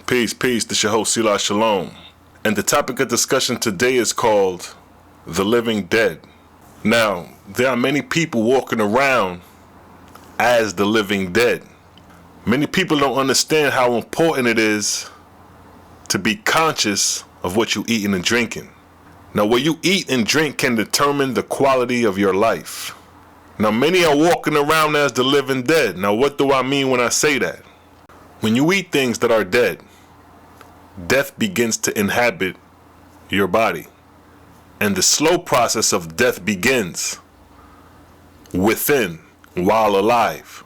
Peace, peace. This is your host, Selah Shalom. And the topic of discussion today is called the living dead. Now, there are many people walking around as the living dead. Many people don't understand how important it is to be conscious of what you eating and drinking. Now, what you eat and drink can determine the quality of your life. Now, many are walking around as the living dead. Now, what do I mean when I say that? When you eat things that are dead, death begins to inhabit your body. And the slow process of death begins within while alive.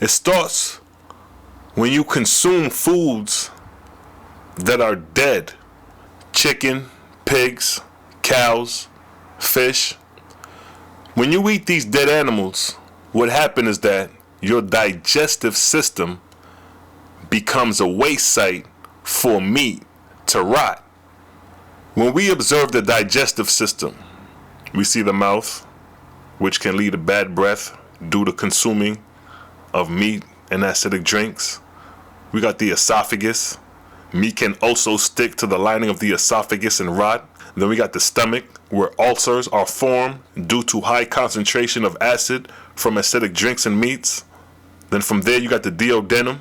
It starts when you consume foods that are dead. Chicken, pigs, cows, fish. When you eat these dead animals, what happens is that your digestive system becomes a waste site for meat to rot. When we observe the digestive system, we see the mouth, which can lead to bad breath due to consuming of meat and acidic drinks. We got the esophagus. Meat can also stick to the lining of the esophagus and rot. Then we got the stomach, where ulcers are formed due to high concentration of acid from acidic drinks and meats. Then from there you got the duodenum,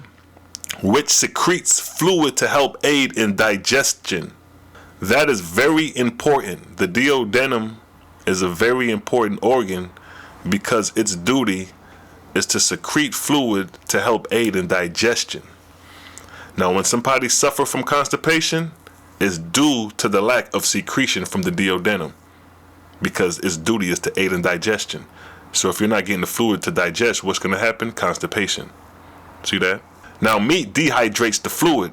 which secretes fluid to help aid in digestion. That is very important. The duodenum is a very important organ because its duty is to secrete fluid to help aid in digestion. Now, when somebody suffers from constipation, it's due to the lack of secretion from the duodenum because its duty is to aid in digestion. So if you're not getting the fluid to digest, what's going to happen? Constipation. See that? Now, meat dehydrates the fluid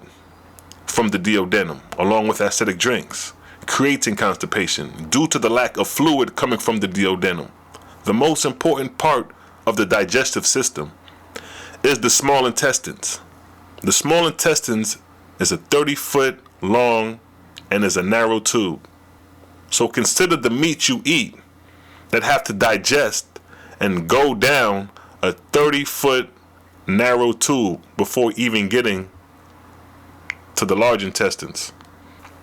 from the duodenum along with acidic drinks, creating constipation due to the lack of fluid coming from the duodenum. The most important part of the digestive system is the small intestines. The small intestines is a 30-foot long and is a narrow tube. So consider the meat you eat that have to digest and go down a 30-foot narrow tube before even getting to the large intestines.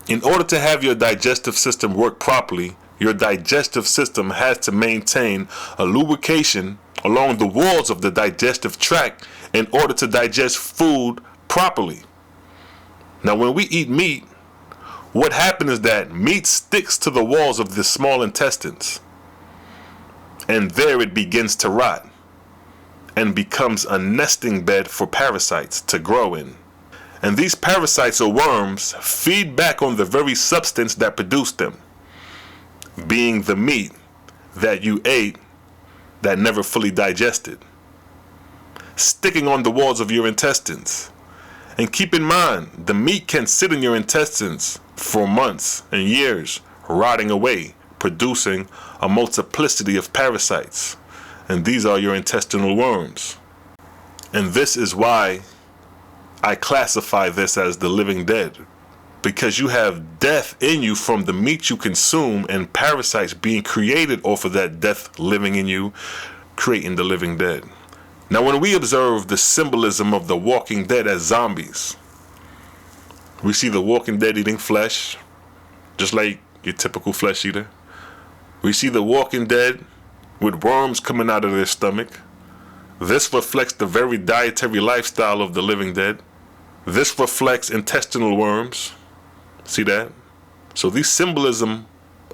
In order to have your digestive system work properly, your digestive system has to maintain a lubrication along the walls of the digestive tract in order to digest food properly. Now, when we eat meat, what happens is that meat sticks to the walls of the small intestines, and there it begins to rot and becomes a nesting bed for parasites to grow in. And these parasites or worms feed back on the very substance that produced them, being the meat that you ate that never fully digested, sticking on the walls of your intestines. And keep in mind, the meat can sit in your intestines for months and years, rotting away, producing a multiplicity of parasites. And these are your intestinal worms. And this is why I classify this as the living dead, because you have death in you from the meat you consume and parasites being created off of that death living in you, creating the living dead. Now, when we observe the symbolism of the walking dead as zombies, we see the walking dead eating flesh, just like your typical flesh eater. We see the walking dead with worms coming out of their stomach. This reflects the very dietary lifestyle of the living dead. This reflects intestinal worms. See that? So these symbolism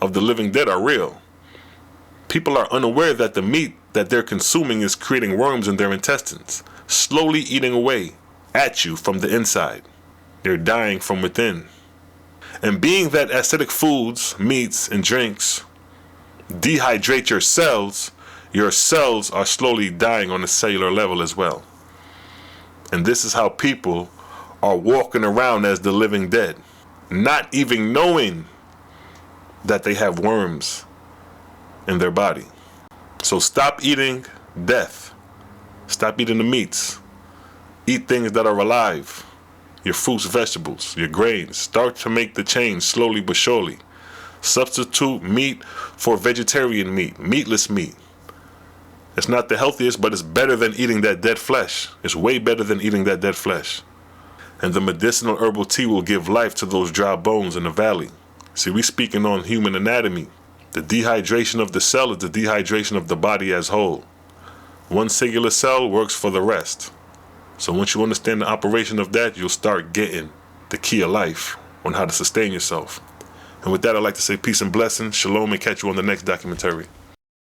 of the living dead are real. People are unaware that the meat that they're consuming is creating worms in their intestines, slowly eating away at you from the inside. They're dying from within. And being that acidic foods, meats, and drinks dehydrate your cells are slowly dying on a cellular level as well. And this is how people are walking around as the living dead, not even knowing that they have worms in their body. So stop eating death. Stop eating the meats. Eat things that are alive. Your fruits, vegetables, your grains. Start to make the change slowly but surely. Substitute meat for vegetarian meat, meatless meat. It's not the healthiest, but it's better than eating that dead flesh. It's way better than eating that dead flesh. And the medicinal herbal tea will give life to those dry bones in the valley. See, we speaking on human anatomy. The dehydration of the cell is the dehydration of the body as whole. One singular cell works for the rest. So once you understand the operation of that, you'll start getting the key of life on how to sustain yourself. And with that, I'd like to say peace and blessings, shalom, and catch you on the next documentary.